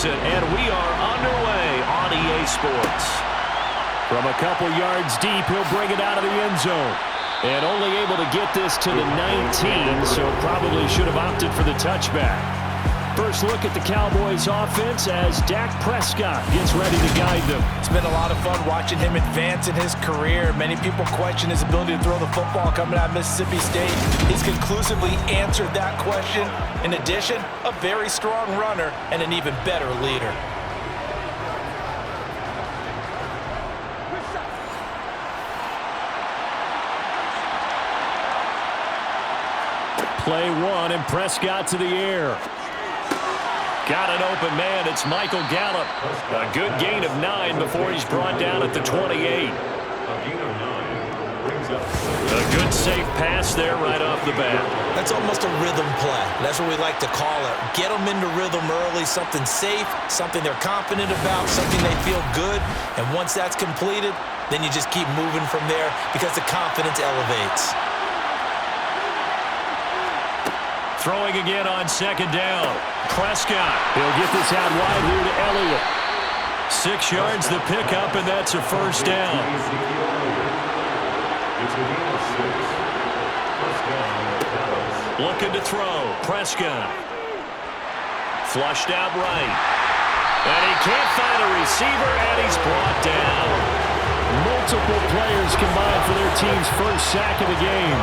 kicks it, and we are underway on EA Sports. From a couple yards deep, he'll bring it out of the end zone. And only able to get this to the 19, so probably should have opted for the touchback. First look at the Cowboys offense as Dak Prescott gets ready to guide them. It's been a lot of fun watching him advance in his career. Many people question his ability to throw the football coming out of Mississippi State. He's conclusively answered that question. In addition, a very strong runner and an even better leader. Play one, and Prescott to the air. Got an open man. It's Michael Gallup. A good gain of 9 before he's brought down at the 28. A good safe pass there right off the bat. That's almost a rhythm play. That's what we like to call it. Get them into rhythm early, something safe, something they're confident about, something they feel good. And once that's completed, then you just keep moving from there because the confidence elevates. Throwing again on second down. Prescott. He'll get this out wide here to Elliott. 6 yards the pickup, and that's a first down. Looking to throw. Prescott. Flushed out right. And he can't find a receiver, and he's brought down. Multiple players combined for their team's first sack of the game.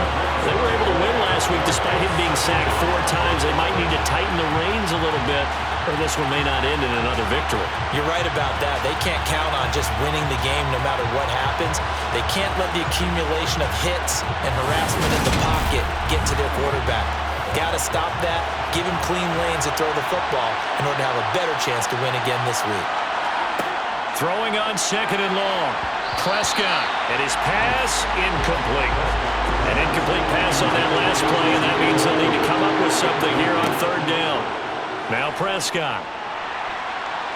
They were able to win last week despite him being sacked 4 times. They might need to tighten the reins a little bit, or this one may not end in another victory. You're right about that. They can't count on just winning the game no matter what happens. They can't let the accumulation of hits and harassment in the pocket get to their quarterback. Got to stop that, give him clean lanes to throw the football in order to have a better chance to win again this week. Throwing on second and long. Prescott, and his pass incomplete. An incomplete pass on that last play, and that means they'll need to come up with something here on third down. Now Prescott.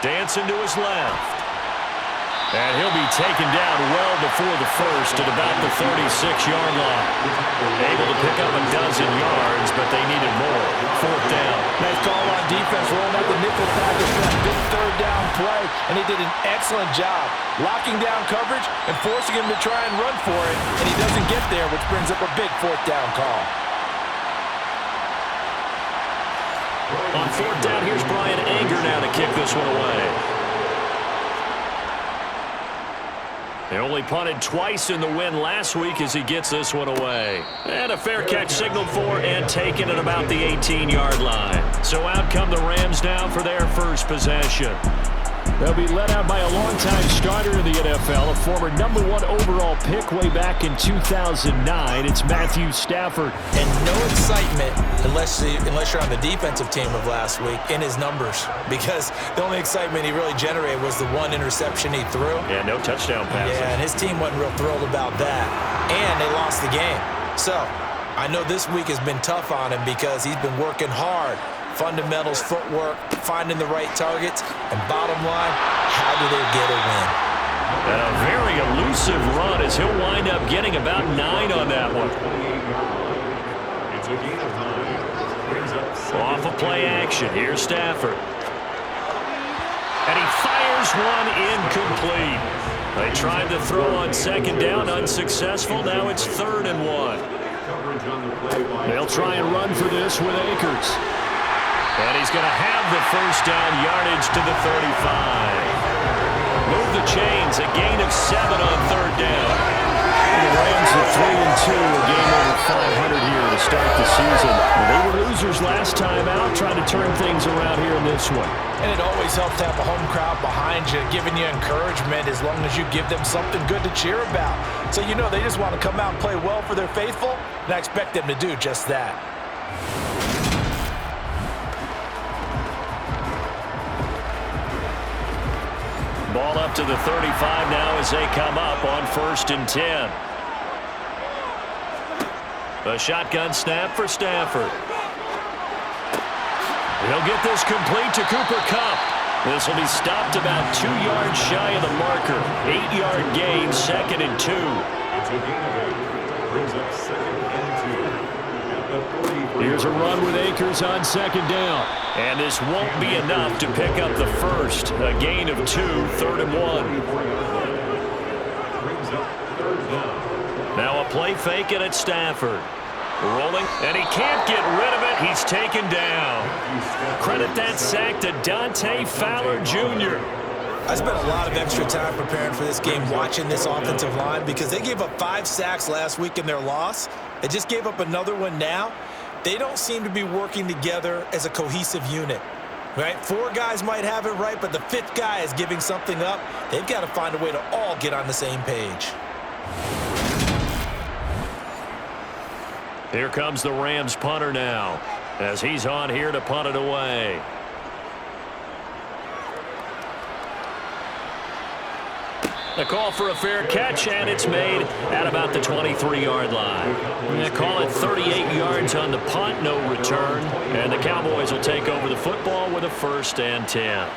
Dancing to his left. And he'll be taken down well before the first at about the 36-yard line. Able to pick up a dozen yards, but they needed more. Fourth down. Nice call on defense, rolling out the nickel package for that big third down play, and he did an excellent job locking down coverage and forcing him to try and run for it, and he doesn't get there, which brings up a big fourth down call. On fourth down, here's Brian Anger now to kick this one away. They only punted twice in the win last week as he gets this one away. And a fair catch signaled for and taken at about the 18-yard line. So out come the Rams now for their first possession. They'll be led out by a longtime starter in the NFL, a former #1 overall pick way back in 2009. It's Matthew Stafford. And no excitement, unless you're on the defensive team of last week, in his numbers. Because the only excitement he really generated was the 1 interception he threw. Yeah, no touchdown passes. Yeah, and his team wasn't real thrilled about that. And they lost the game. So, I know this week has been tough on him because he's been working hard. Fundamentals, footwork, finding the right targets, and bottom line, how do they get a win? And a very elusive run as he'll wind up getting about 9 on that one. Off of play action, here's Stafford. And he fires one incomplete. They tried to throw on second down, unsuccessful. Now it's 3rd and 1. They'll try and run for this with Akers. And he's going to have the first down, yardage to the 35. Move the chains, a gain of 7 on third down. The Rams are 3-2, a game over 500 here to start the season. They were losers last time out, trying to turn things around here in this one. And it always helps to have a home crowd behind you, giving you encouragement as long as you give them something good to cheer about. So you know they just want to come out and play well for their faithful, and I expect them to do just that. Ball up to the 35 now as they come up on 1st and 10. A shotgun snap for Stafford. He'll get this complete to Cooper Kupp. This will be stopped about 2 yards shy of the marker. 8-yard gain, 2nd and 2. Here's a run with Akers on second down. And this won't be enough to pick up the first. A gain of 2, 3rd and 1. Now a play fake it at Stafford. Rolling, and he can't get rid of it. He's taken down. Credit that sack to Dante Fowler Jr. I spent a lot of extra time preparing for this game watching this offensive line because they gave up 5 sacks last week in their loss. They just gave up another one now. They don't seem to be working together as a cohesive unit. Right? 4 guys might have it right, but the 5th guy is giving something up. They've got to find a way to all get on the same page. Here comes the Rams punter now as he's on here to punt it away. The call for a fair catch, and it's made at about the 23-yard line. They call it 38 yards on the punt, no return. And the Cowboys will take over the football with a 1st and 10.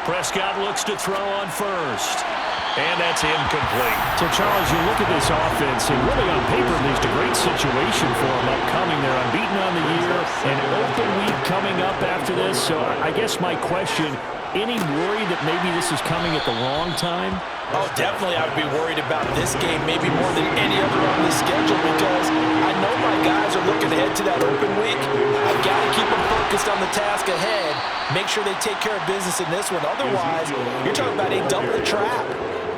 Prescott looks to throw on first. And that's incomplete. So, Charles, you look at this offense, and really on paper, there's a great situation for them upcoming. They're unbeaten on the year, an open week coming up after this. So I guess my question, any worry that maybe this is coming at the wrong time? Oh, definitely I would be worried about this game maybe more than any other on the schedule because I know my guys are looking ahead to that open week. I've got to keep them focused on the task ahead, make sure they take care of business in this one. Otherwise, you're talking about a double trap.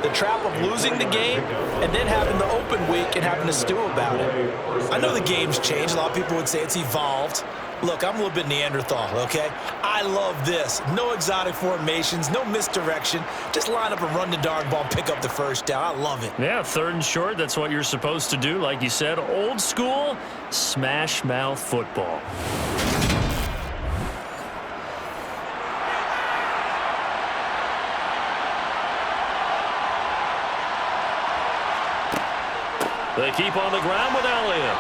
The trap of losing the game and then having the open week and having to stew about it. I know the game's changed. A lot of people would say it's evolved. Look, I'm a little bit Neanderthal, okay? I love this. No exotic formations, no misdirection. Just line up and run the darn ball, pick up the first down. I love it. Yeah, 3rd and short, that's what you're supposed to do. Like you said, old school, smash mouth football. They keep on the ground with Elliott.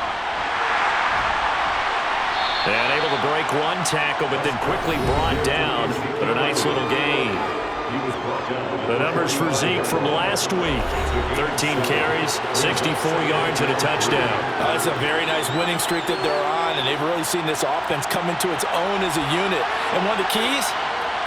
And able to break one tackle, but then quickly brought down. But a nice little gain. The numbers for Zeke from last week. 13 carries, 64 yards, and a touchdown. It's a very nice winning streak that they're on, and they've really seen this offense come into its own as a unit. And one of the keys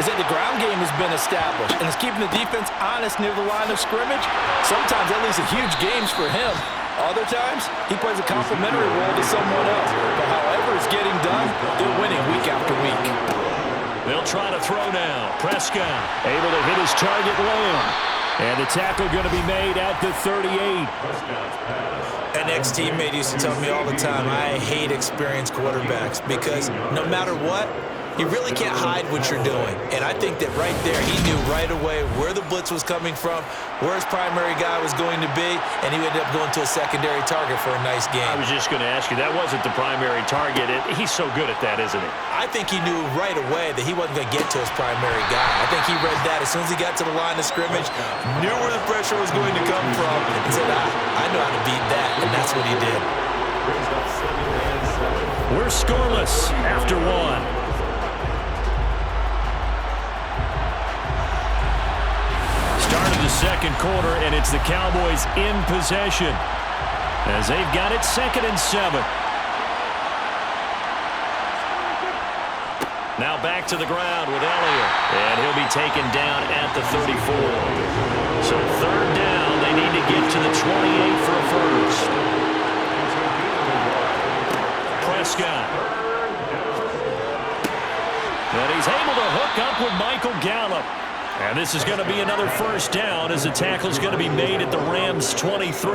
is that the ground game has been established, and it's keeping the defense honest near the line of scrimmage. Sometimes that leads to huge games for him. Other times, he plays a complimentary role to someone else. But however it's getting done, they're winning week after week. They'll try to throw now. Prescott able to hit his target Lamb. And the tackle going to be made at the 38. An ex-teammate used to tell me all the time, I hate experienced quarterbacks because no matter what, you really can't hide what you're doing. And I think that right there, he knew right away where the blitz was coming from, where his primary guy was going to be, and he ended up going to a secondary target for a nice game. I was just going to ask you, that wasn't the primary target. He's so good at that, isn't he? I think he knew right away that he wasn't going to get to his primary guy. I think he read that as soon as he got to the line of scrimmage, knew where the pressure was going to come from, and said, I know how to beat that, and that's what he did. We're scoreless after 1. Start of the second quarter, and it's the Cowboys in possession as they've got it 2nd and 7. Now back to the ground with Elliott, and he'll be taken down at the 34. So 3rd down, they need to get to the 28 for a first. Prescott. And he's able to hook up with Michael Gallup. And this is going to be another first down as the tackle is going to be made at the Rams' 23.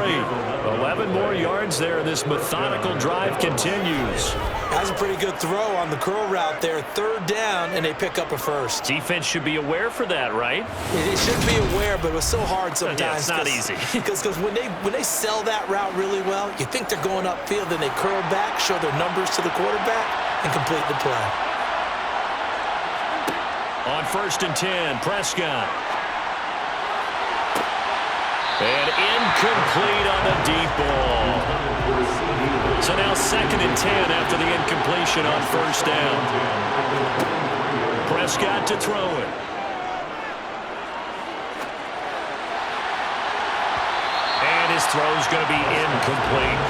11 more yards there. This methodical drive continues. That's a pretty good throw on the curl route there. 3rd down, and they pick up a first. Defense should be aware for that, right? It should be aware, but it was so hard sometimes. Yeah, it's not easy. Because when they sell that route really well, you think they're going upfield, then they curl back, show their numbers to the quarterback, and complete the play. On 1st and 10, Prescott. And incomplete on the deep ball. So now 2nd and 10 after the incompletion on 1st down. Prescott to throw it. This throw's going to be incomplete.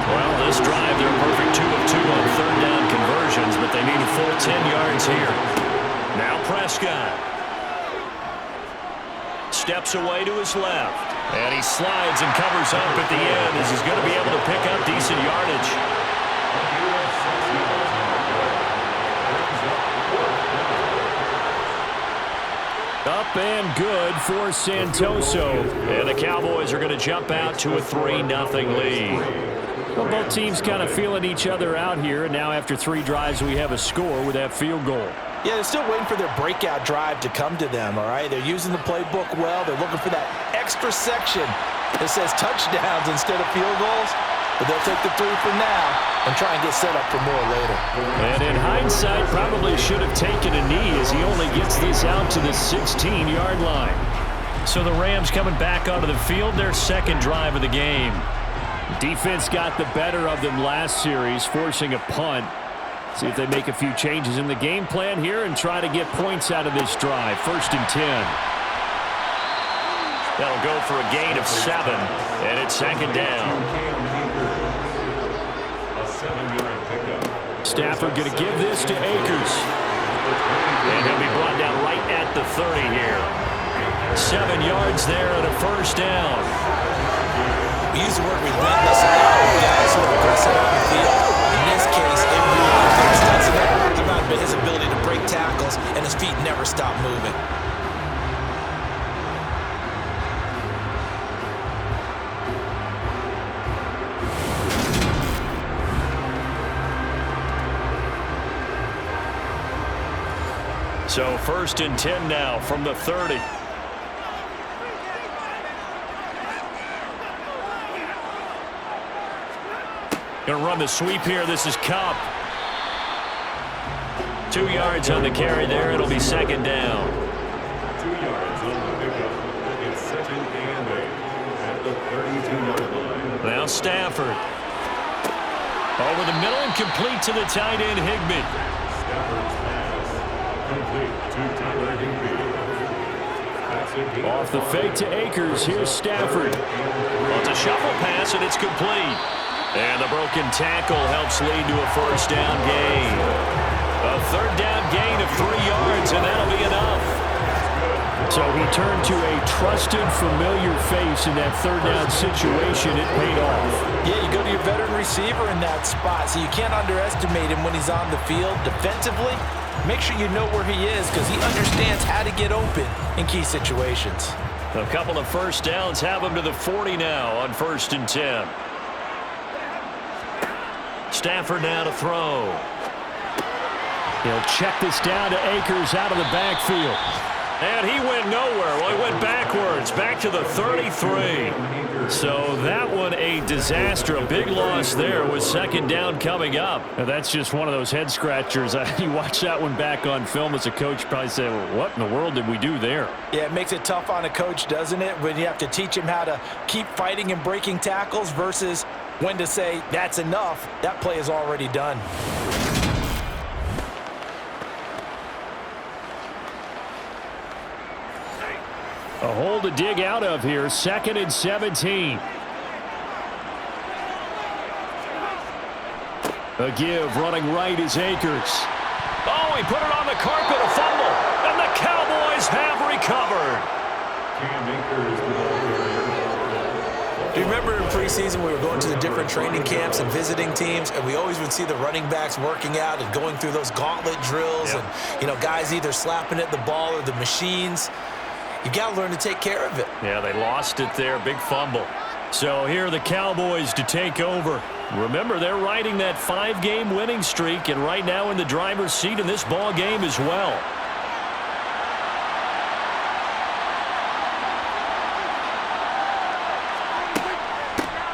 Well, this drive, they're a perfect 2 of 2 on third down conversions, but they need a full 10 yards here. Now Prescott. Steps away to his left. And he slides and covers up at the end as he's going to be able to pick up decent yardage. Up and good for Santoso. And the Cowboys are going to jump out to a 3-0 lead. Well, both teams kind of feeling each other out here. And now after 3 drives, we have a score with that field goal. Yeah, they're still waiting for their breakout drive to come to them, all right? They're using the playbook well. They're looking for that extra section that says touchdowns instead of field goals. But they'll take the 3 for now and try and get set up for more later. And in hindsight, probably should have taken a knee as he only gets this out to the 16-yard line. So the Rams coming back onto the field, their second drive of the game. Defense got the better of them last series, forcing a punt. See if they make a few changes in the game plan here and try to get points out of this drive. 1st and 10. That'll go for a gain of 7, and it's 2nd down. Stafford going to give this to Akers. And he'll be brought down right at the 30 here. 7 yards there and a 1st down. We use the word relentless a lot with guys who are aggressive on the field. In this case, it really doesn't have been his ability to break tackles, and his feet never stop moving. So 1st and 10 now from the 30. Going to run the sweep here. This is Kupp. 2 yards on the carry there. It'll be 2nd down. 2 yards on the pickup. It's 2nd and 8 at the 32-yard line. Now Stafford. Over the middle and complete to the tight end Higbee. Stafford's pass complete to Tyler Higbee. Off the fake to Akers. Here's Stafford. Well, it's a shuffle pass, and it's complete. And the broken tackle helps lead to a 1st down gain. A 3rd down gain of 3 yards, and that'll be enough. So he turned to a trusted, familiar face in that 3rd down situation. It paid off. Yeah, you go to your veteran receiver in that spot, so you can't underestimate him when he's on the field. Defensively, make sure you know where he is because he understands how to get open in key situations. A couple of 1st downs have him to the 40 now on 1st and 10. Stafford now to throw. He'll check this down to Akers out of the backfield. And he went nowhere. Well, he went backwards, back to the 33. So that one a disaster. A big loss there with 2nd down coming up. Now, that's just one of those head scratchers. You watch that one back on film as a coach, probably say, well, what in the world did we do there? Yeah, it makes it tough on a coach, doesn't it? When you have to teach him how to keep fighting and breaking tackles versus when to say, that's enough. That play is already done. A hole to dig out of here. 2nd and 17. A give running right is Akers. Oh, he put it on the carpet, a fumble. And the Cowboys have recovered. Cam Akers, the ball carrier. Do you remember in preseason we were going to the different training camps and visiting teams, and we always would see the running backs working out and going through those gauntlet drills, and, you know, guys either slapping at the ball or the machines. You got to learn to take care of it. Yeah, they lost it there. Big fumble. So here are the Cowboys to take over. Remember, they're riding that 5-game winning streak, and right now in the driver's seat in this ball game as well.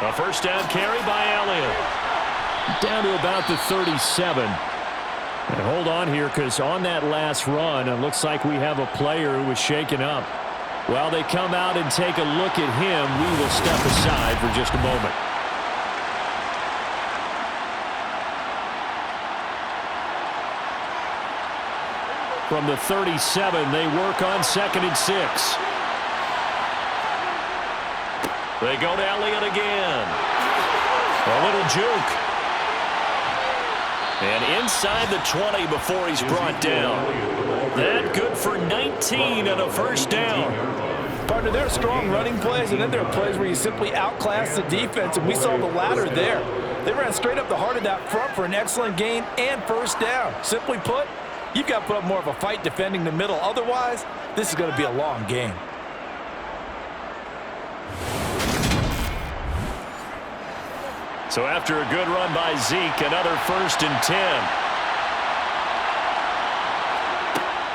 A 1st down carry by Elliott. Down to about the 37. And hold on here, because on that last run, it looks like we have a player who was shaken up. While they come out and take a look at him, we will step aside for just a moment. From the 37, they work on 2nd and 6. They go to Elliott again. A little juke. And inside the 20 before he's brought down. That good for 19 and a first down. Partner, there are strong running plays, and then there are plays where you simply outclass the defense, and we saw the latter there. They ran straight up the heart of that front for an excellent gain and first down. Simply put, you've got to put up more of a fight defending the middle. Otherwise, this is going to be a long game. So after a good run by Zeke, another 1st and 10.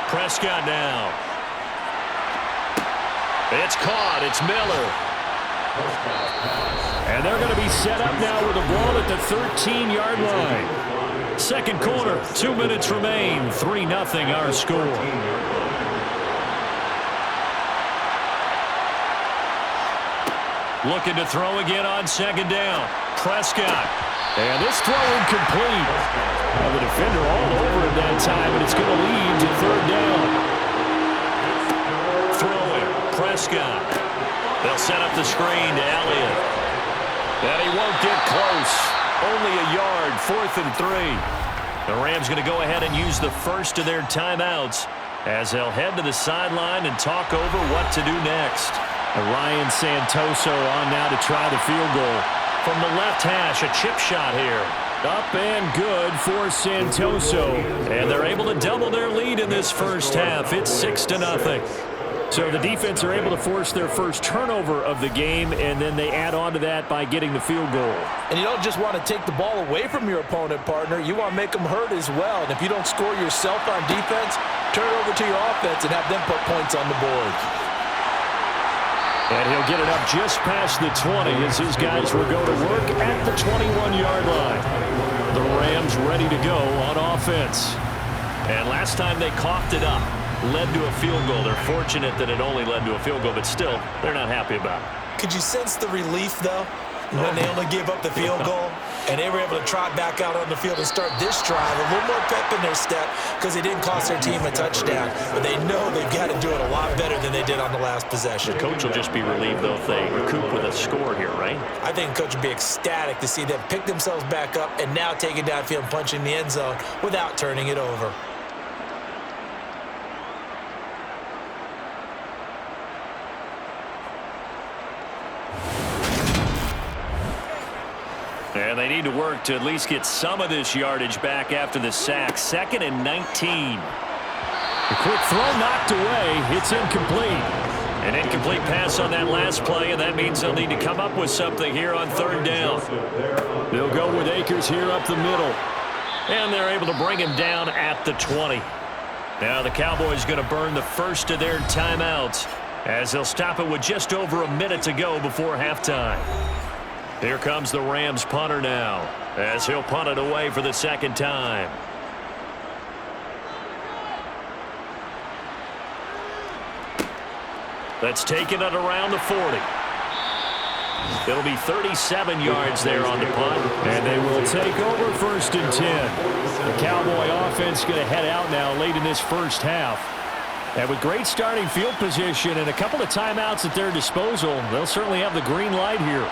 Prescott now. It's caught. It's Miller. And they're going to be set up now with the ball at the 13-yard line. Second quarter, 2 minutes remain. 3-0 our score. Looking to throw again on second down. Prescott. And this throw incomplete. The defender all over it that time, and it's going to lead to third down. Throwing. Prescott. They'll set up the screen to Elliott. And he won't get close. Only a yard. 4th and 3. The Rams going to go ahead and use the first of their timeouts as they'll head to the sideline and talk over what to do next. Ryan Santoso on now to try the field goal. From the left hash, a chip shot here. Up and good for Santoso. And they're able to double their lead in this first half. It's 6-0. So the defense are able to force their first turnover of the game, and then they add on to that by getting the field goal. And you don't just want to take the ball away from your opponent, partner. You want to make them hurt as well. And if you don't score yourself on defense, turn it over to your offense and have them put points on the board. And he'll get it up just past the 20 as his guys will go to work at the 21-yard line. The Rams ready to go on offense. And last time they coughed it up, led to a field goal. They're fortunate that it only led to a field goal, but still, they're not happy about it. Could you sense the relief, though, when they only gave up the field goal? And they were able to trot back out on the field and start this drive. A little more pep in their step because they didn't cost their team a touchdown. But they know they've got to do it a lot better than they did on the last possession. The coach will just be relieved, though, if they recoup with a score here, right? I think the coach would be ecstatic to see them pick themselves back up and now take it downfield and punch in the end zone without turning it over. And they need to work to at least get some of this yardage back after the sack. 2nd and 19. A quick throw knocked away. It's incomplete. An incomplete pass on that last play, and that means they'll need to come up with something here on third down. They'll go with Akers here up the middle. And they're able to bring him down at the 20. Now the Cowboys going to burn the first of their timeouts as they'll stop it with just over a minute to go before halftime. Here comes the Rams punter now as he'll punt it away for the second time. That's taken it around the 40. It'll be 37 yards there on the punt. And they will take over 1st and 10. The Cowboy offense going to head out now late in this first half. And with great starting field position and a couple of timeouts at their disposal, they'll certainly have the green light here.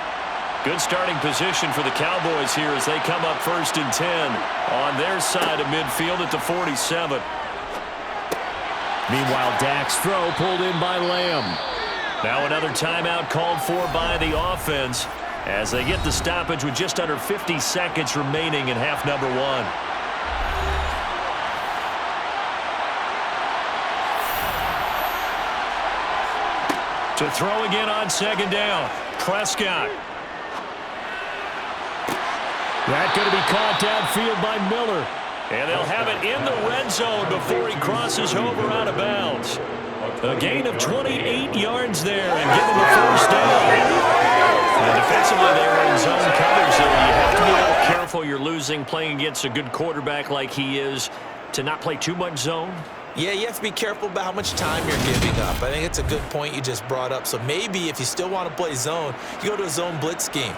Good starting position for the Cowboys here as they come up 1st and 10 on their side of midfield at the 47. Meanwhile, Dak's throw pulled in by Lamb. Now another timeout called for by the offense as they get the stoppage with just under 50 seconds remaining in half number 1. To throw again on second down. Prescott. That's going to be caught downfield by Miller. And they'll have it in the red zone before he crosses over out of bounds. A gain of 28 yards there and give them the first down. And defensively, they were in zone coverage, so you have to be a little careful. You're losing playing against a good quarterback like he is to not play too much zone. Yeah, you have to be careful about how much time you're giving up. I think it's a good point you just brought up. So maybe if you still want to play zone, you go to a zone blitz scheme.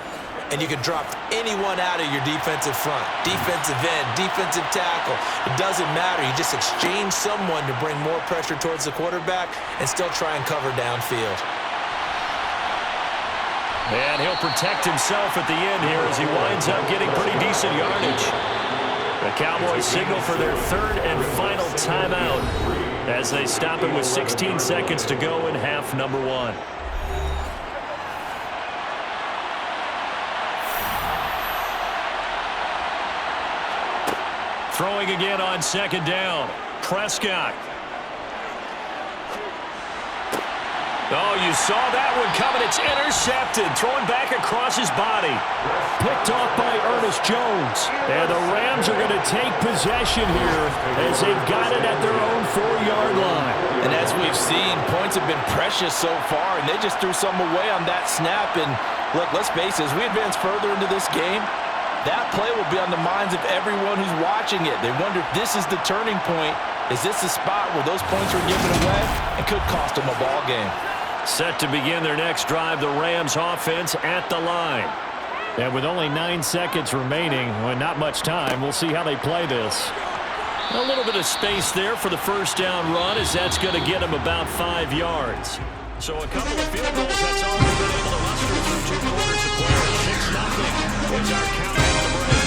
And you can drop anyone out of your defensive front, defensive end, defensive tackle. It doesn't matter. You just exchange someone to bring more pressure towards the quarterback and still try and cover downfield. And he'll protect himself at the end here as he winds up getting pretty decent yardage. The Cowboys signal for their third and final timeout as they stop it with 16 seconds to go in half number one. Throwing again on second down. Prescott. Oh, you saw that one coming. It's intercepted. Throwing back across his body. Picked off by Ernest Jones. And the Rams are going to take possession here as they've got it at their own 4-yard line. And as we've seen, points have been precious so far, and they just threw some away on that snap. And look, let's face it, as we advance further into this game, that play will be on the minds of everyone who's watching it. They wonder if this is the turning point. Is this the spot where those points are given away? It could cost them a ball game. Set to begin their next drive, the Rams offense at the line. And with only 9 seconds remaining, well, not much time, we'll see how they play this. A little bit of space there for the first down run, as that's going to get them about 5 yards. So a couple of field goals, that's all we've been able to muster through 2 quarters of play. 6-0 is our countdown to break.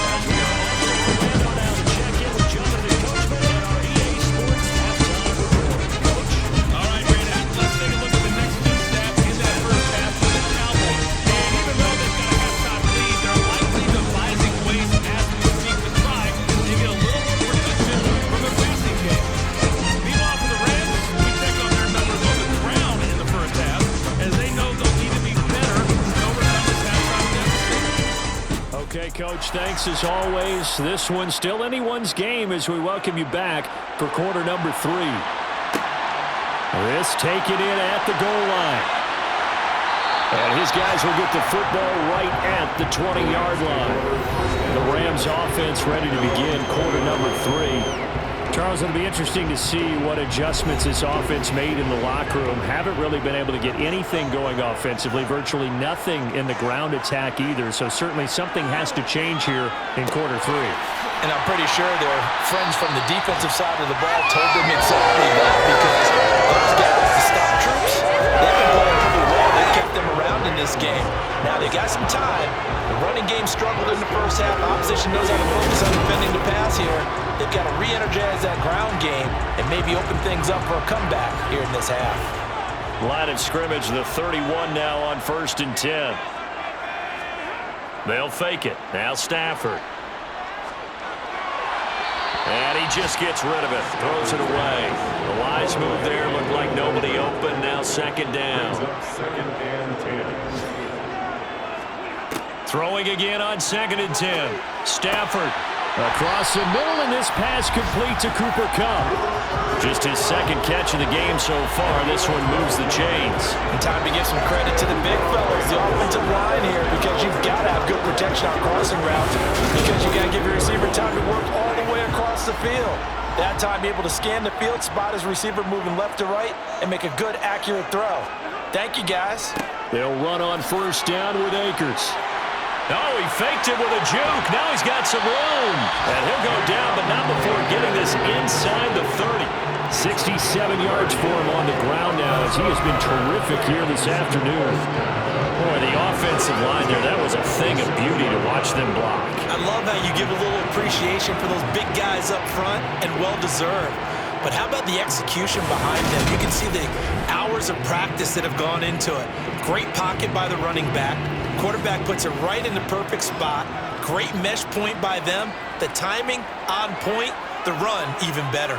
As we go on, we'll now to check in with Jonathan Coachman and our EA Sports halftime report. Coach? All right, Brandon, let's take a look at the next two snaps in that first half for the Cowboys. And even though they've got a halftime lead, they're likely devising ways as we speak to try to get a little more production from the passing game. Meanwhile, for the Rams, we check on their numbers on the ground in the first half, as they know they'll need to be better to overcome this halftime deficit. Okay, Coach, thanks as always. This one's still anyone's game as we welcome you back for quarter number 3. This taken in at the goal line. And his guys will get the football right at the 20-yard line. The Rams offense ready to begin quarter number 3. Charles, it'll be interesting to see what adjustments this offense made in the locker room. Haven't really been able to get anything going offensively, virtually nothing in the ground attack either. So certainly something has to change here in quarter 3. And I'm pretty sure their friends from the defensive side of the ball told them exactly that, because those guys, the stop troops, they've been playing pretty well. They kept them around in this game. Now they got some time. The running game struggled in the first half. Opposition knows how to focus on defending the pass here. They've got to re-energize that ground game and maybe open things up for a comeback here in this half. Line of scrimmage, the 31 now on 1st and 10. They'll fake it. Now Stafford. And he just gets rid of it. Throws it away. The wise move there. Looked like nobody open. Now 2nd down. 2nd and 10. Throwing again on 2nd and 10. Stafford. Across the middle, and this pass complete to Cooper Kupp. Just his 2nd catch of the game so far. This one moves the chains. And time to give some credit to the big fellas, the offensive line here, because you've got to have good protection on crossing routes, because you got to give your receiver time to work all the way across the field. That time, able to scan the field, spot his receiver moving left to right, and make a good, accurate throw. Thank you, guys. They'll run on 1st down with Akers. Oh, he faked it with a juke. Now he's got some room. And he'll go down, but not before getting this inside the 30. 67 yards for him on the ground now, as he has been terrific here this afternoon. Boy, the offensive line there, that was a thing of beauty to watch them block. I love how you give a little appreciation for those big guys up front, and well-deserved. But how about the execution behind them? You can see the hours of practice that have gone into it. Great pocket by the running back. Quarterback puts it right in the perfect spot. Great mesh point by them. The timing on point. The run even better.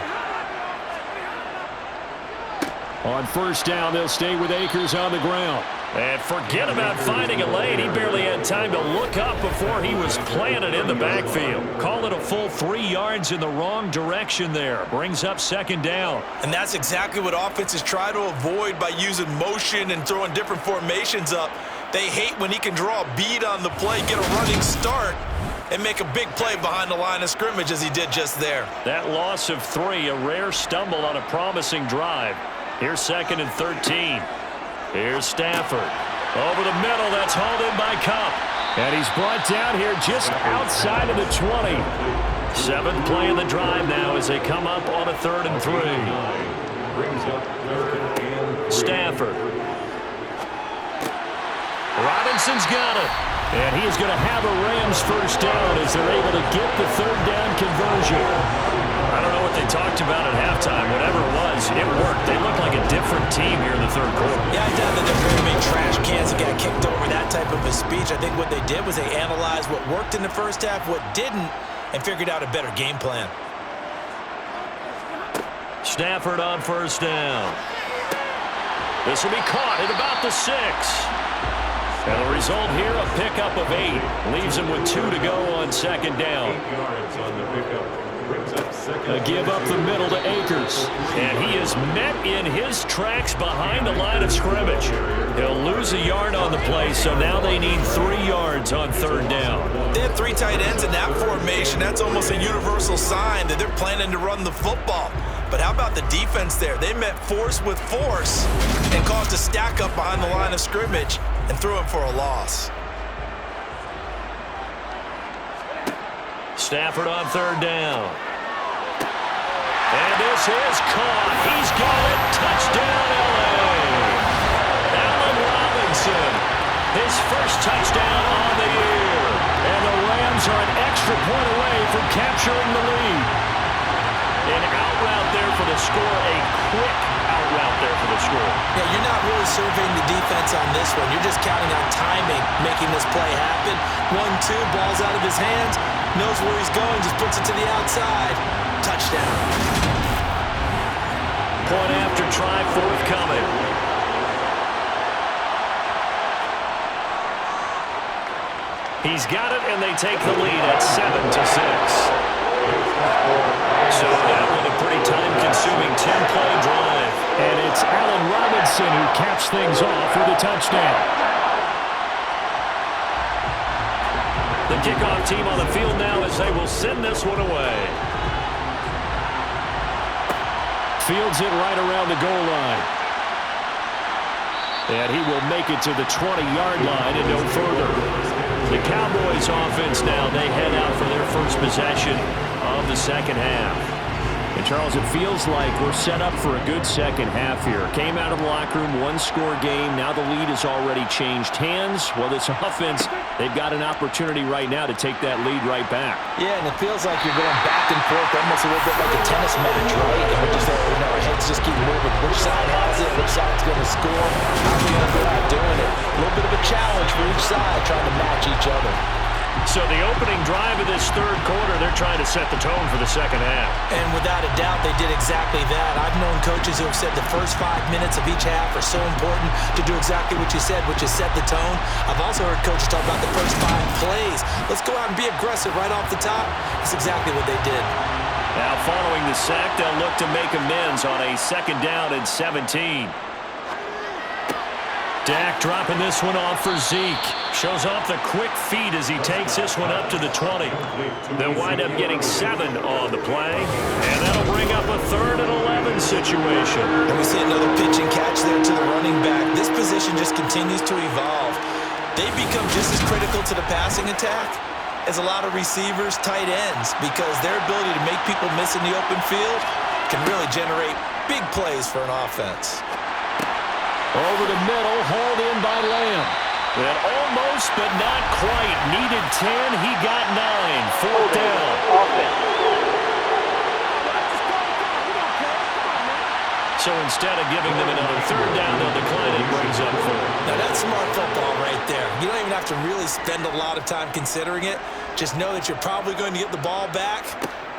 On 1st down, they'll stay with Akers on the ground. And forget about finding a lane. He barely had time to look up before he was planted in the backfield. Call it a full 3 yards in the wrong direction there. Brings up 2nd down. And that's exactly what offenses try to avoid by using motion and throwing different formations up. They hate when he can draw a bead on the play, get a running start, and make a big play behind the line of scrimmage as he did just there. That loss of 3, a rare stumble on a promising drive. Here's 2nd and 13. Here's Stafford. Over the middle, that's hauled in by Kupp. And he's brought down here just outside of the 20. 7th play in the drive now as they come up on a 3rd and 3. Brings up 3rd and 10. Stafford. Robinson's got it. And he is going to have a Rams first down as they're able to get the third down conversion. I don't know what they talked about at halftime. Whatever it was, it worked. They looked like a different team here in the third quarter. Yeah, I doubt that they're very many trash cans that got kicked over, that type of a speech. I think what they did was they analyzed what worked in the first half, what didn't, and figured out a better game plan. Stafford on first down. This will be caught at about the 6. And the result here, a pickup of 8. Leaves him with 2 to go on second down. 8 yards on the pickup. Brings up second. A give up the middle to Akers. And he is met in his tracks behind the line of scrimmage. He'll lose a yard on the play, so now they need 3 yards on third down. They have 3 tight ends in that formation. That's almost a universal sign that they're planning to run the football. But how about the defense there? They met force with force and caused a stack up behind the line of scrimmage and threw him for a loss. Stafford on third down. And this is caught. He's got it. Touchdown, L.A. Allen Robinson. His first touchdown on the year. And the Rams are an extra point away from capturing the lead. An out route there for the score. A quick out route there for the score. Yeah, you're not really surveying the defense on this one. You're just counting on timing, making this play happen. 1-2, ball's out of his hands. Knows where he's going, just puts it to the outside. Touchdown. Point after try forthcoming. He's got it, and they take the lead at 7-6. So that was a pretty time-consuming 10-play drive. And it's Allen Robinson who caps things off with a touchdown. The kickoff team on the field now as they will send this one away. Fields it right around the goal line. And he will make it to the 20-yard line and no further. The Cowboys offense now, they head out for their first possession of the second half. And Charles, it feels like we're set up for a good second half here. Came out of the locker room, one-score game. Now the lead has already changed hands. Well, this offense, they've got an opportunity right now to take that lead right back. Yeah, and it feels like you're going back and forth, almost a little bit like a tennis match, right? And we're just, our heads just keep moving. Which side has it? Which side's going to score? How are we going to go out doing it? A little bit of a challenge for each side, trying to match each other. So the opening drive of this third quarter, they're trying to set the tone for the second half. And without a doubt, they did exactly that. I've known coaches who have said the first 5 minutes of each half are so important to do exactly what you said, which is set the tone. I've also heard coaches talk about the first 5 plays. Let's go out and be aggressive right off the top. That's exactly what they did. Now following the sack, they'll look to make amends on a second down and 17. Dak dropping this one off for Zeke. Shows off the quick feet as he takes this one up to the 20. They'll wind up getting 7 on the play. And that'll bring up a 3rd and 11 situation. And we see another pitch and catch there to the running back. This position just continues to evolve. They become just as critical to the passing attack as a lot of receivers, tight ends, because their ability to make people miss in the open field can really generate big plays for an offense. Over the middle, hauled in by Lamb. And almost, but not quite. Needed 10, he got 9. 4th down. So instead of giving them another 3rd down, they'll decline it, brings up 4th. Now that's smart football right there. You don't even have to really spend a lot of time considering it. Just know that you're probably going to get the ball back.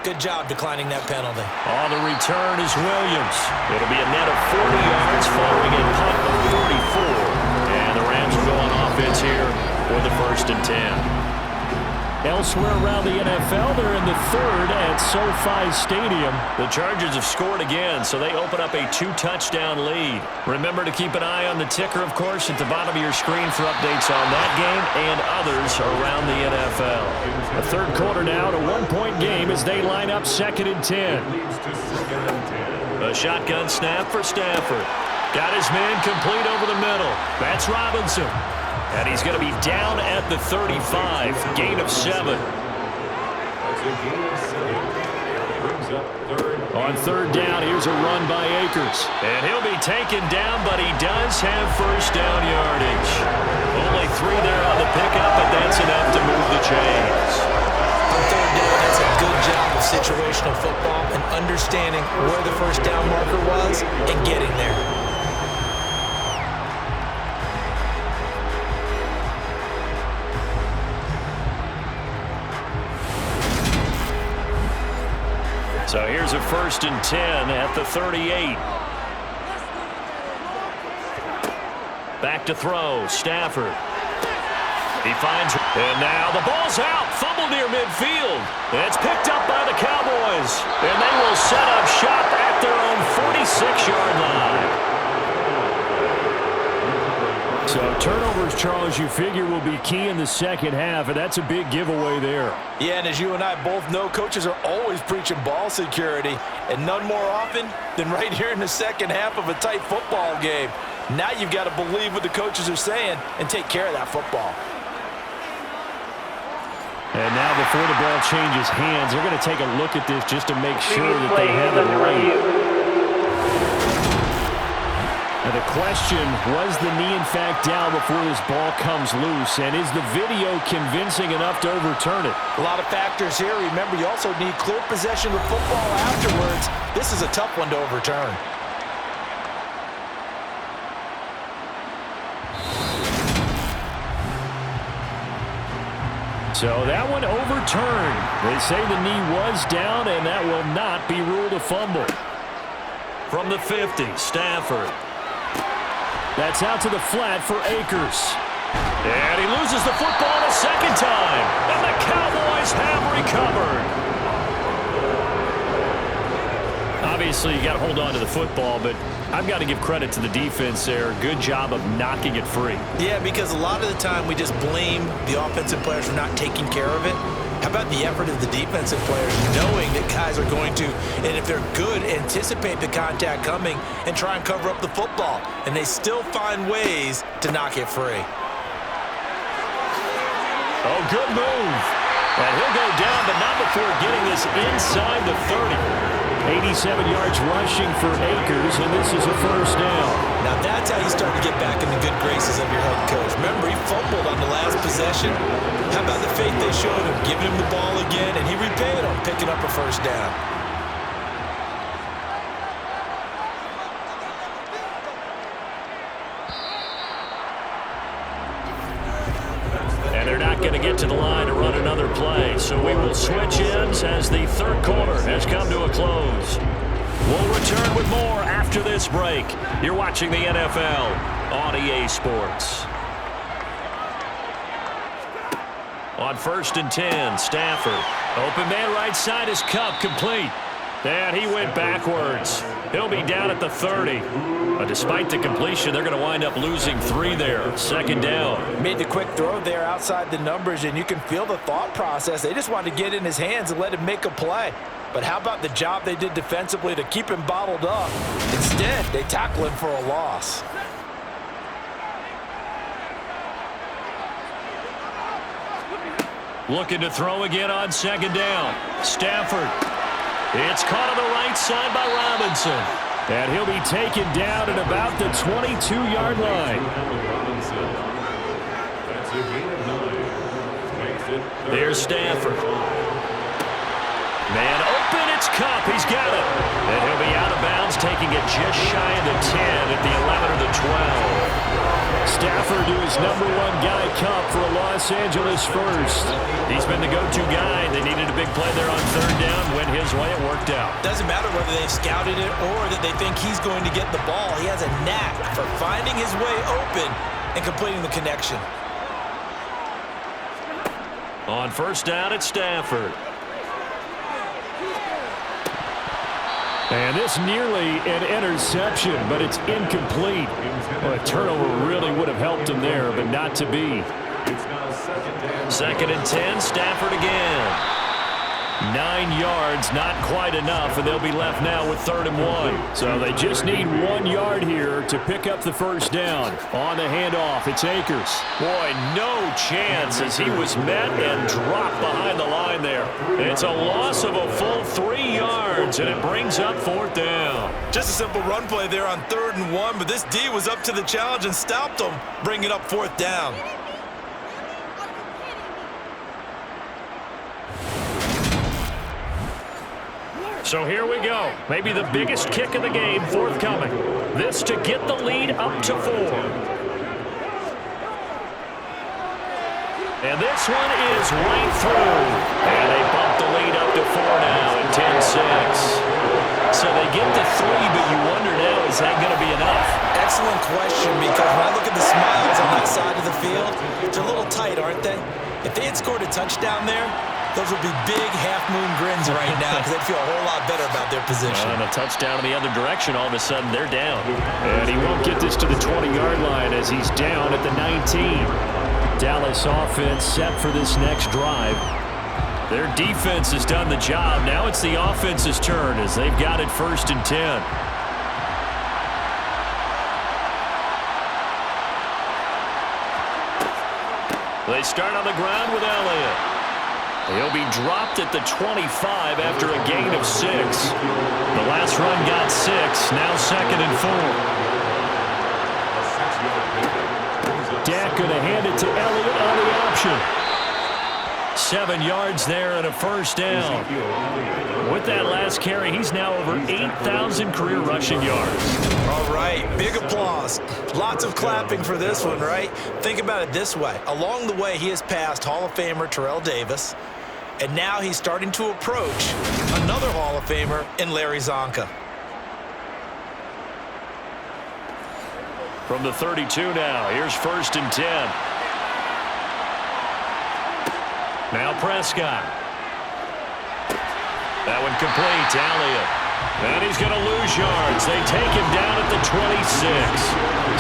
Good job declining that penalty. On the return is Williams. It'll be a net of 40 yards following a punt of 44. And the Rams will go on offense here for the 1st and 10. Elsewhere around the NFL, they're in the 3rd at SoFi Stadium. The Chargers have scored again, so they open up a 2-touchdown lead. Remember to keep an eye on the ticker, of course, at the bottom of your screen for updates on that game and others around the NFL. The third quarter now, a 1-point game as they line up 2nd and 10. A shotgun snap for Stafford. Got his man complete over the middle. That's Robinson. And he's going to be down at the 35. Gain of 7. On 3rd down, here's a run by Akers. And he'll be taken down, but he does have 1st down yardage. Only 3 there on the pickup, but that's enough to move the chains. On third down, that's a good job of situational football and understanding where the first down marker was and getting there. So here's a 1st and 10 at the 38. Back to throw, Stafford. He finds, and now the ball's out. Fumble near midfield. It's picked up by the Cowboys. And they will set up shop at their own 46-yard line. So turnovers, Charles, you figure will be key in the second half, and that's a big giveaway there. Yeah, and as you and I both know, coaches are always preaching ball security, and none more often than right here in the second half of a tight football game. Now you've got to believe what the coaches are saying and take care of that football. And now before the ball changes hands, they're going to take a look at this just to make sure that they have it right. Now the question, was the knee in fact down before this ball comes loose? And is the video convincing enough to overturn it? A lot of factors here. Remember, you also need clear possession of the football afterwards. This is a tough one to overturn. So that one overturned. They say the knee was down, and that will not be ruled a fumble. From the 50, Stafford. That's out to the flat for Akers. And he loses the football a second time. And the Cowboys have recovered. Obviously, you got to hold on to the football, but I've got to give credit to the defense there. Good job of knocking it free. Yeah, because a lot of the time we just blame the offensive players for not taking care of it. How about the effort of the defensive players knowing that guys are going to, and if they're good, anticipate the contact coming and try and cover up the football. And they still find ways to knock it free. Oh, good move. And he'll go down, but not before getting this inside the 30. 87 yards rushing for Akers, and this is a first down. Now that's how you start to get back in the good graces of your head coach. Remember, he fumbled on the last possession. How about the faith they showed him, giving him the ball again, and he repaid him, picking up a first down. And they're not going to get to the line to run another play. So we will switch ends as the third quarter has come to a close. We'll return with more after this break. You're watching the NFL on EA Sports. On 1st and 10, Stafford. Open man right side is Cup, complete. And he went backwards. He'll be down at the 30. But despite the completion, they're going to wind up losing 3 there. Second down. Made the quick throw there outside the numbers, and you can feel the thought process. They just wanted to get in his hands and let him make a play. But how about the job they did defensively to keep him bottled up? Instead, they tackle him for a loss. Looking to throw again on second down. Stafford. It's caught on the right side by Robinson. And he'll be taken down at about the 22-yard line. There's Stafford. Man open, it's Cup. He's got it. And he'll be out of bounds, taking it just shy of the 10 at the 11 or the 12. Stafford to his number 1 guy, Cup, for a Los Angeles first. He's been the go-to guy. They needed a big play there on third down. Went his way. It worked out. Doesn't matter whether they've scouted it or that they think he's going to get the ball. He has a knack for finding his way open and completing the connection. On first down, it's Stafford. And this nearly an interception, but it's incomplete. Well, a turnover really would have helped him there, but not to be. Second and 10, Stafford again. 9 yards, not quite enough, and they'll be left now with 3rd and 1. So they just need 1 yard here to pick up the first down. On the handoff, it's Akers. Boy, no chance as he was met and dropped behind the line there. It's a loss of a full 3 yards, and it brings up 4th down. Just a simple run play there on 3rd and 1, but this D was up to the challenge and stopped him, bringing up 4th down. So here we go. Maybe the biggest kick of the game forthcoming. This to get the lead up to 4. And this one is right through. And they bump the lead up to 4 now at 10-6. So they get to 3, but you wonder now, is that going to be enough? Excellent question, because when I look at the smiles on that side of the field, they're a little tight, aren't they? If they had scored a touchdown there, those would be big half-moon grins right now because they'd feel a whole lot better about their position. And a touchdown in the other direction, all of a sudden they're down. And he won't get this to the 20-yard line as he's down at the 19. Dallas offense set for this next drive. Their defense has done the job. Now it's the offense's turn as they've got it 1st and 10. They start on the ground with Elliott. He'll be dropped at the 25 after a gain of 6. The last run got 6, now 2nd and 4. Dak going to hand it to Elliott on the option. 7 yards there and a 1st down. With that last carry, he's now over 8,000 career rushing yards. All right, big applause. Lots of clapping for this one, right? Think about it this way. Along the way, he has passed Hall of Famer Terrell Davis, and now he's starting to approach another Hall of Famer in Larry Zonka. From the 32 now, here's 1st and 10. Now Prescott. That one complete to Elliott. And he's going to lose yards. They take him down at the 26.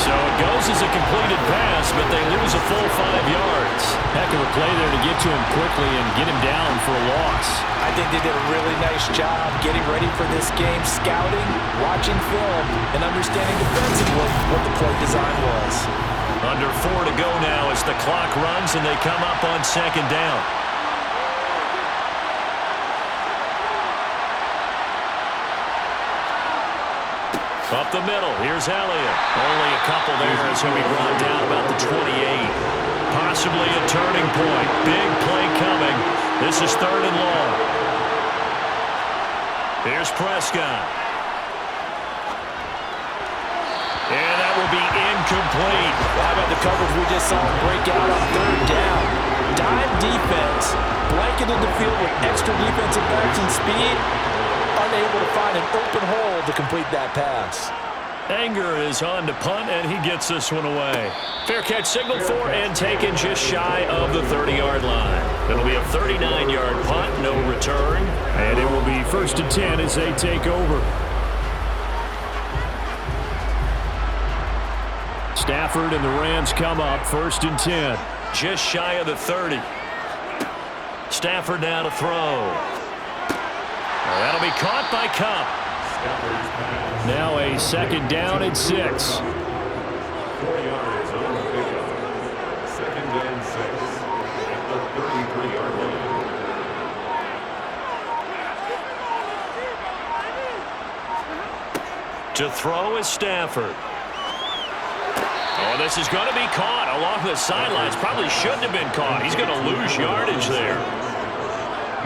So it goes as a completed pass, but they lose a full 5 yards. Heck of a play there to get to him quickly and get him down for a loss. I think they did a really nice job getting ready for this game, scouting, watching film, and understanding defensively what the play design was. Under 4 to go now as the clock runs and they come up on 2nd down. Up the middle, here's Elliott. Only a couple there as he'll be brought down about the 28. Possibly a turning point. Big play coming. This is 3rd and long. Here's Prescott. And that will be incomplete. How about the coverage we just saw break out on 3rd down? Dime defense, blanketed the field with extra defensive backs and speed, unable to find an open hole to complete that pass. Anger is on to punt, and he gets this one away. Fair catch signaled for and taken just shy of the 30-yard line. It'll be a 39-yard punt, no return. And it will be 1st and 10 as they take over. Stafford and the Rams come up 1st and 10. Just shy of the 30. Stafford now to throw. That'll be caught by Cup. Now a 2nd down and 6. 4 yards on the pickup. 2nd and 6 at the 33-yard line. To throw is Stafford. Oh, this is going to be caught along the sidelines. Probably shouldn't have been caught. He's going to lose yardage there.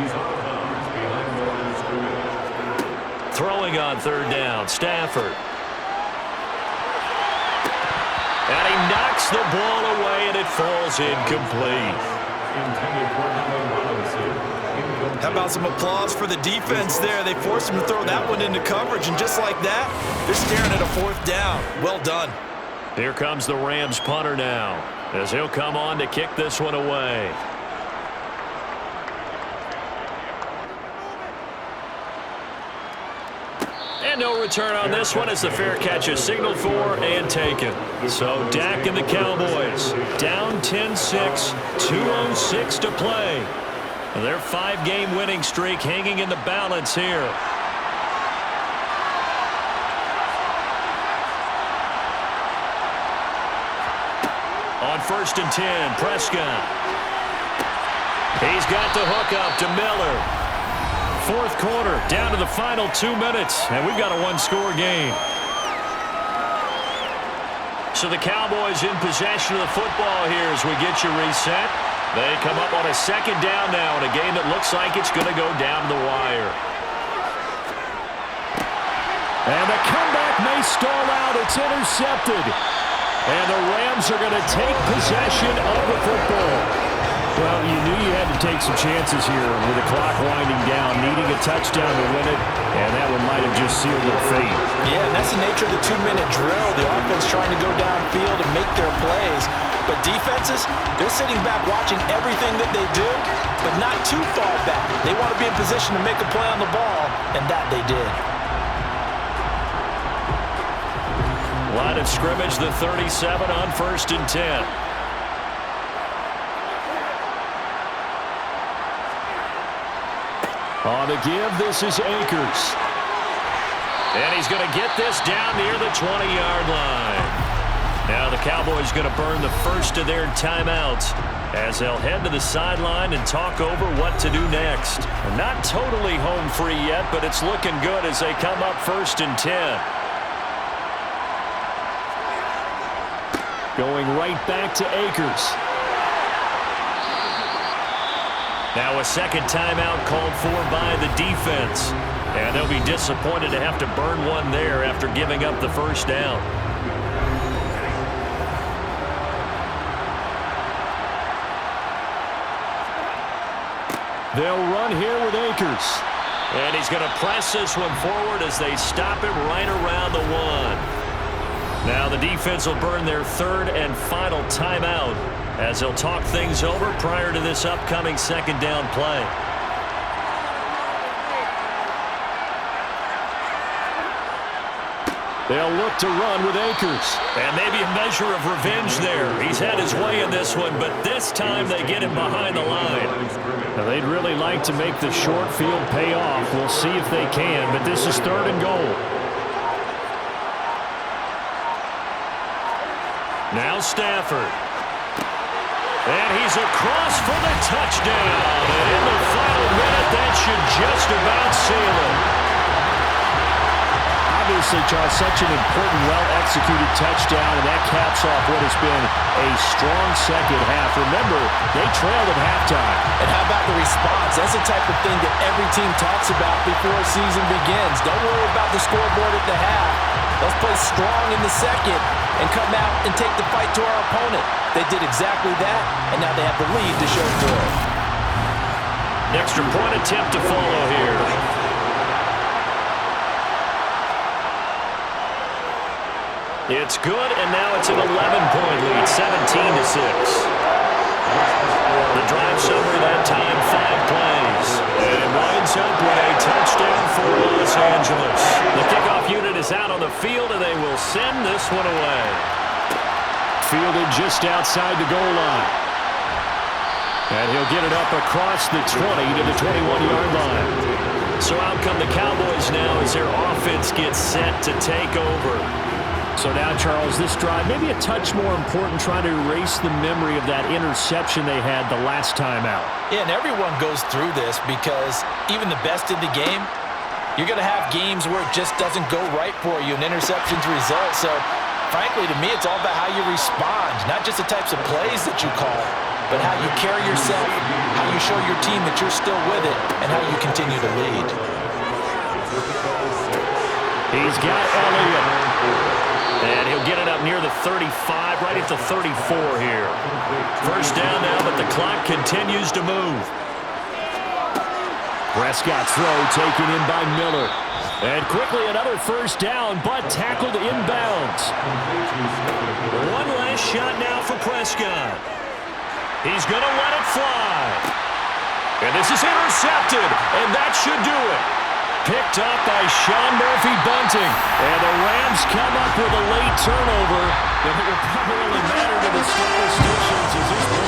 He's on the bounds behind the line of scrimmage. Throwing on 3rd down, Stafford. And he knocks the ball away, and it falls incomplete. Intended for Allen Robinson. How about some applause for the defense there? They forced him to throw that one into coverage, and just like that, they're staring at a 4th down. Well done. Here comes the Rams punter now, as he'll come on to kick this one away. And no return on this one as the fair catch is signaled for and taken. So Dak and the Cowboys down 10-6, 2:06 to play. Their 5-game winning streak hanging in the balance here. On 1st and 10, Prescott. He's got the hook up to Miller. 4th quarter, down to the final 2 minutes, and we've got a 1-score game. So the Cowboys in possession of the football here as we get you reset. They come up on a 2nd down now in a game that looks like it's going to go down the wire. And the comeback may stall out. It's intercepted. And the Rams are going to take possession of the football. Well, you knew you had to take some chances here with the clock winding down, needing a touchdown to win it, and that one might have just sealed their fate. Yeah, and that's the nature of the 2-minute drill. The offense trying to go downfield and make their plays. But defenses, they're sitting back watching everything that they do, but not too far back. They want to be in position to make a play on the ball, and that they did. Line of scrimmage, the 37 on 1st and 10. On the give, this is Akers. And he's going to get this down near the 20-yard line. Now the Cowboys going to burn the first of their timeouts as they'll head to the sideline and talk over what to do next. They're not totally home free yet, but it's looking good as they come up 1st and 10. Going right back to Akers. Now a second timeout called for by the defense. And they'll be disappointed to have to burn one there after giving up the first down. They'll run here with Akers. And he's going to press this one forward as they stop him right around the 1. Now the defense will burn their third and final timeout as they'll talk things over prior to this upcoming second down play. They'll look to run with Akers. And maybe a measure of revenge there. He's had his way in this one, but this time they get him behind the line. Now they'd really like to make the short field pay off. We'll see if they can, but this is 3rd and goal. Now Stafford. And he's across for the touchdown. And in the final minute, that should just about seal it. Obviously, Charles, such an important, well-executed touchdown, and that caps off what has been a strong second half. Remember, they trailed at halftime. And how about the response? That's the type of thing that every team talks about before a season begins. Don't worry about the scoreboard at the half. Let's play strong in the second and come out and take the fight to our opponent. They did exactly that, and now they have the lead to show for it. Extra point attempt to follow here. It's good, and now it's an 11-point lead, 17-6. The drive summary that time, 5 plays. And it winds up with a touchdown for Los Angeles. The kickoff unit is out on the field, and they will send this one away. Fielded just outside the goal line. And he'll get it up across the 20 to the 21-yard line. So out come the Cowboys now as their offense gets set to take over. So now, Charles, this drive maybe a touch more important, trying to erase the memory of that interception they had the last time out. Yeah, and everyone goes through this because even the best in the game, you're going to have games where it just doesn't go right for you, and interceptions result. So, frankly, to me, it's all about how you respond, not just the types of plays that you call, but how you carry yourself, how you show your team that you're still with it, and how you continue to lead. He's got Elliott. And he'll get it up near the 35, right at the 34 here. First down now, but the clock continues to move. Prescott's throw taken in by Miller. And quickly another first down, but tackled inbounds. One last shot now for Prescott. He's going to let it fly. And this is intercepted, and that should do it. Picked up by Sean Murphy-Bunting. And the Rams come up with a late turnover. But it will probably matter to the statisticians as this